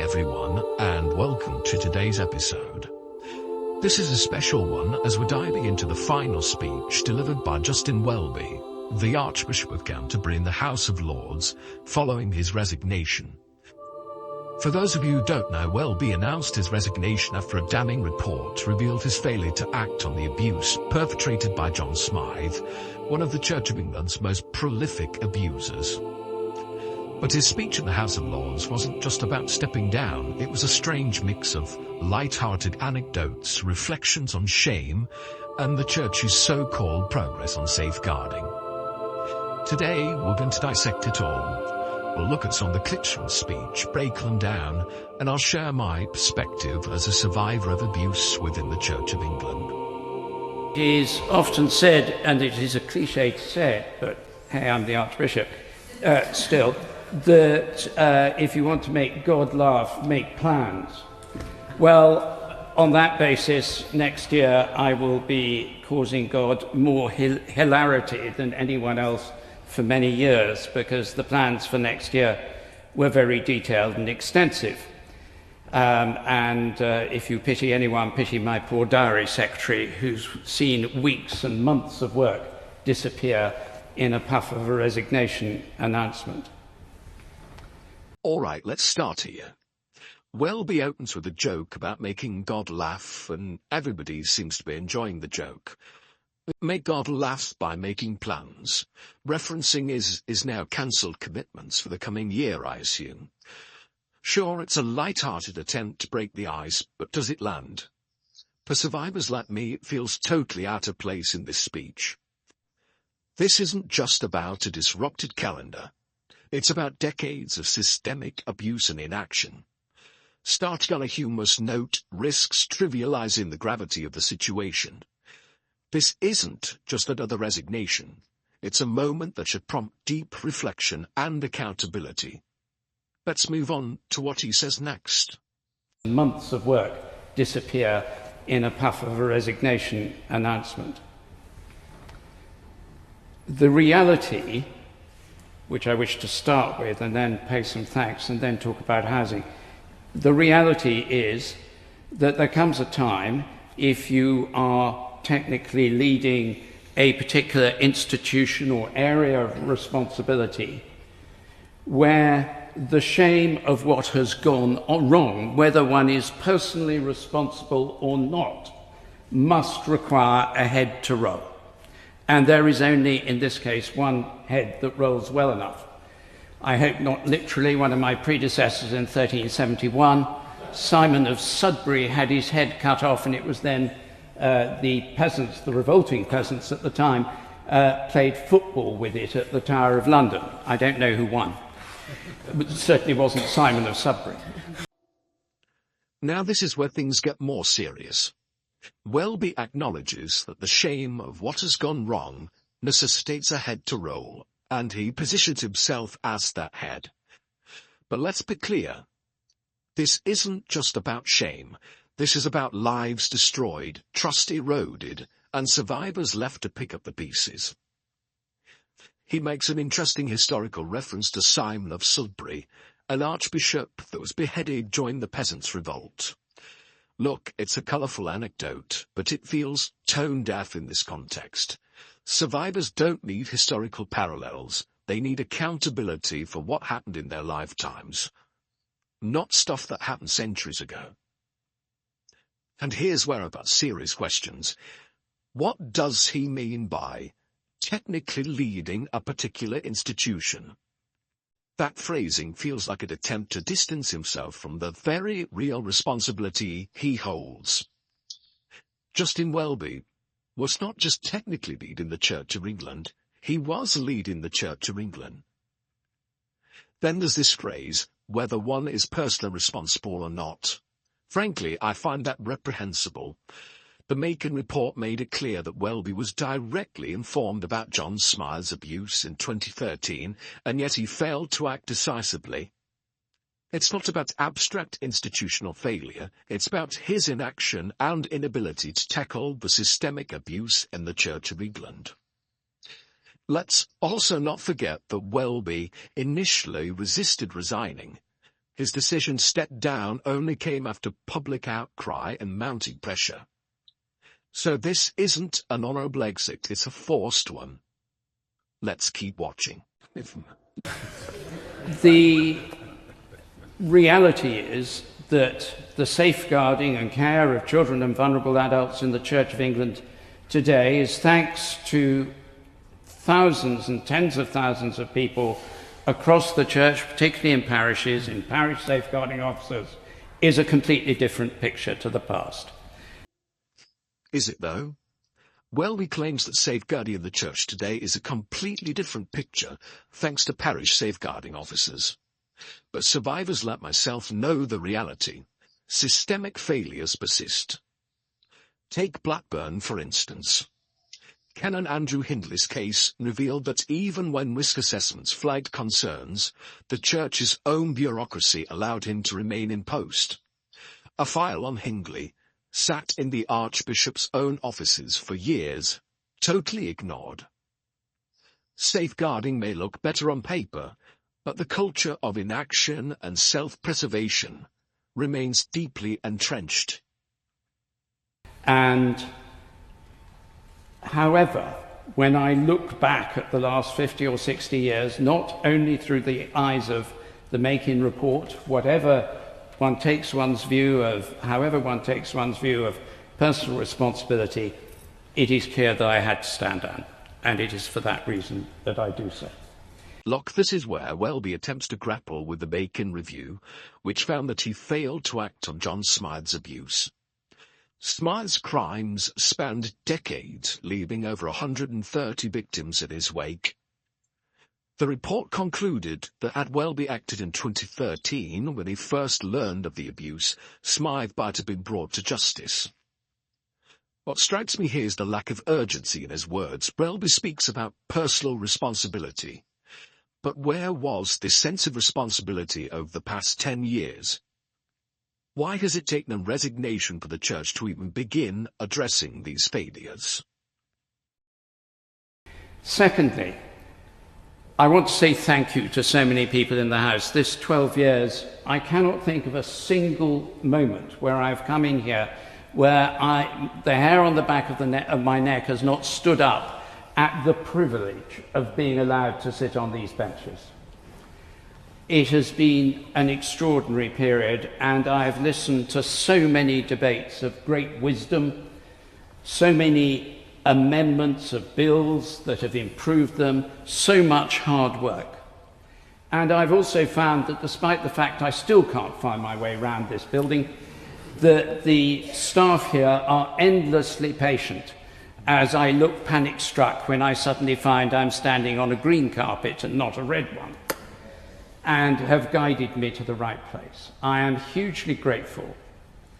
everyone, and welcome to today's episode. This is a special one as we're diving into the final speech delivered by Justin Welby, the Archbishop of Canterbury in the House of Lords, following his resignation. For those of you who don't know, Welby announced his resignation after a damning report revealed his failure to act on the abuse perpetrated by John Smythe, one of the Church of England's most prolific abusers. But his speech in the House of Lords wasn't just about stepping down. It was a strange mix of light-hearted anecdotes, reflections on shame, and the Church's so-called progress on safeguarding. Today, we're going to dissect it all. We'll look at some of the clips from the speech, break them down, and I'll share my perspective as a survivor of abuse within the Church of England. It is often said, and it is a cliche to say it, but hey, I'm the Archbishop still, that if you want to make God laugh, make plans. Well, on that basis, next year I will be causing God more hilarity than anyone else for many years, because the plans for next year were very detailed and extensive. If you pity anyone, pity my poor diary secretary, who's seen weeks and months of work disappear in a puff of a resignation announcement. All right, let's start here. Welby opens with a joke about making God laugh, and everybody seems to be enjoying the joke. Make God laugh by making plans. Referencing is now cancelled commitments for the coming year, I assume. Sure, it's a light-hearted attempt to break the ice, but does it land? For survivors like me, it feels totally out of place in this speech. This isn't just about a disrupted calendar. It's about decades of systemic abuse and inaction. Starting on a humorous note risks trivializing the gravity of the situation. This isn't just another resignation. It's a moment that should prompt deep reflection and accountability. Let's move on to what he says next. Months of work disappear in a puff of a resignation announcement. The reality, which I wish to start with and then pay some thanks and then talk about housing. The reality is that there comes a time, if you are technically leading a particular institution or area of responsibility, where the shame of what has gone wrong, whether one is personally responsible or not, must require a head to roll. And there is only, in this case, one head that rolls well enough. I hope not literally. One of my predecessors in 1371, Simon of Sudbury, had his head cut off, and it was then the peasants, the revolting peasants at the time, played football with it at the Tower of London. I don't know who won. But it certainly wasn't Simon of Sudbury. Now this is where things get more serious. Welby acknowledges that the shame of what has gone wrong necessitates a head to roll, and he positions himself as that head. But let's be clear. This isn't just about shame. This is about lives destroyed, trust eroded, and survivors left to pick up the pieces. He makes an interesting historical reference to Simon of Sudbury, an archbishop that was beheaded during the Peasants' Revolt. Look, it's a colourful anecdote, but it feels tone-deaf in this context. Survivors don't need historical parallels. They need accountability for what happened in their lifetimes, not stuff that happened centuries ago. And here's where I've got serious questions. What does he mean by technically leading a particular institution? That phrasing feels like an attempt to distance himself from the very real responsibility he holds. Justin Welby was not just technically leading the Church of England, he was leading the Church of England. Then there's this phrase, whether one is personally responsible or not. Frankly, I find that reprehensible. The Macon report made it clear that Welby was directly informed about John Smythe's abuse in 2013, and yet he failed to act decisively. It's not about abstract institutional failure, it's about his inaction and inability to tackle the systemic abuse in the Church of England. Let's also not forget that Welby initially resisted resigning, His decision to step down only came after public outcry and mounting pressure. So this isn't an honourable exit, it's a forced one. Let's keep watching. The reality is that the safeguarding and care of children and vulnerable adults in the Church of England today is thanks to thousands and tens of thousands of people across the church, particularly in parishes, in parish safeguarding officers, is a completely different picture to the past. Is it though? Welby claims that safeguarding of the church today is a completely different picture thanks to parish safeguarding officers. But survivors like myself know the reality. Systemic failures persist. Take Blackburn, for instance. Canon Andrew Hindley's case revealed that even when risk assessments flagged concerns, the church's own bureaucracy allowed him to remain in post. A file on Hindley sat in the Archbishop's own offices for years, totally ignored. Safeguarding may look better on paper, but the culture of inaction and self-preservation remains deeply entrenched. And however, when I look back at the last 50 or 60 years, not only through the eyes of the Makin report, however one takes one's view of personal responsibility, it is clear that I had to stand down, and it is for that reason that I do so. Look, this is where Welby attempts to grapple with the Makin review, which found that he failed to act on John Smythe's abuse. Smythe's crimes spanned decades, leaving over 130 victims in his wake. The report concluded that had Welby acted in 2013, when he first learned of the abuse, Smythe might have been brought to justice. What strikes me here is the lack of urgency in his words. Welby speaks about personal responsibility. But where was this sense of responsibility over the past 10 years? Why has it taken a resignation for the Church to even begin addressing these failures? Secondly, I want to say thank you to so many people in the House. This 12 years, I cannot think of a single moment where I've come in here where the hair on the back of my neck has not stood up at the privilege of being allowed to sit on these benches. It has been an extraordinary period, and I've listened to so many debates of great wisdom, so many amendments of bills that have improved them, so much hard work. And I've also found that despite the fact I still can't find my way around this building, that the staff here are endlessly patient as I look panic-struck when I suddenly find I'm standing on a green carpet and not a red one, and have guided me to the right place. I am hugely grateful,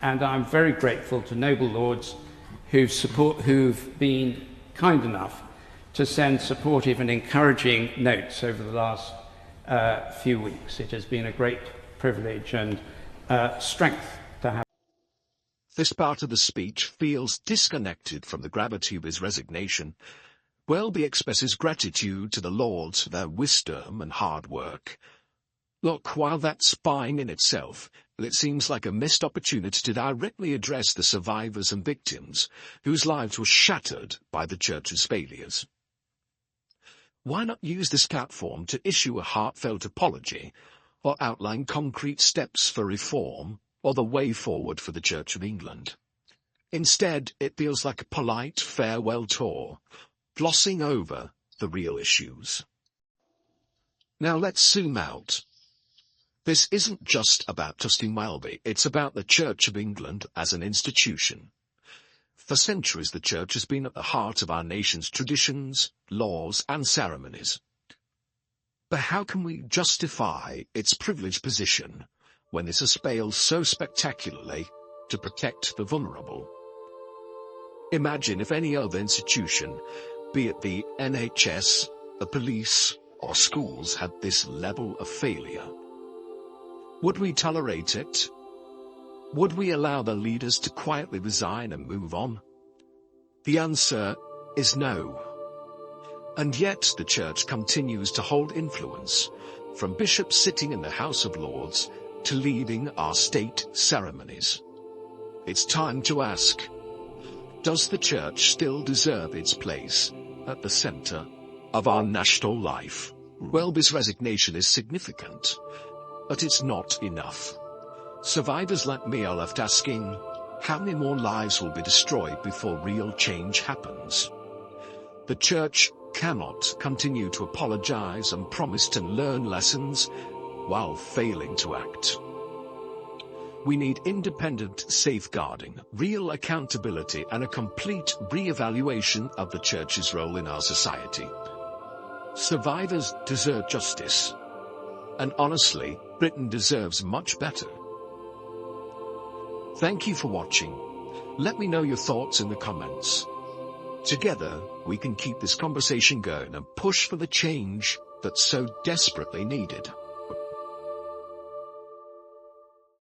and I'm very grateful to noble lords who've been kind enough to send supportive and encouraging notes over the last few weeks. It has been a great privilege and strength to have. This part of the speech feels disconnected from the gravity of his resignation. Welby expresses gratitude to the Lords for their wisdom and hard work. Look, while that's fine in itself, it seems like a missed opportunity to directly address the survivors and victims whose lives were shattered by the Church's failures. Why not use this platform to issue a heartfelt apology, or outline concrete steps for reform, or the way forward for the Church of England? Instead, it feels like a polite farewell tour, glossing over the real issues. Now let's zoom out. This isn't just about Justin Welby, it's about the Church of England as an institution. For centuries the Church has been at the heart of our nation's traditions, laws and ceremonies. But how can we justify its privileged position when this has failed so spectacularly to protect the vulnerable? Imagine if any other institution, be it the NHS, the police or schools, had this level of failure. Would we tolerate it? Would we allow the leaders to quietly resign and move on? The answer is no. And yet the Church continues to hold influence, from bishops sitting in the House of Lords to leading our state ceremonies. It's time to ask, does the Church still deserve its place at the center of our national life? Welby's resignation is significant, but it's not enough. Survivors like me are left asking, how many more lives will be destroyed before real change happens? The Church cannot continue to apologize and promise to learn lessons while failing to act. We need independent safeguarding, real accountability, and a complete re-evaluation of the Church's role in our society. Survivors deserve justice, and honestly, Britain deserves much better. Thank you for watching. Let me know your thoughts in the comments. Together, we can keep this conversation going and push for the change that's so desperately needed.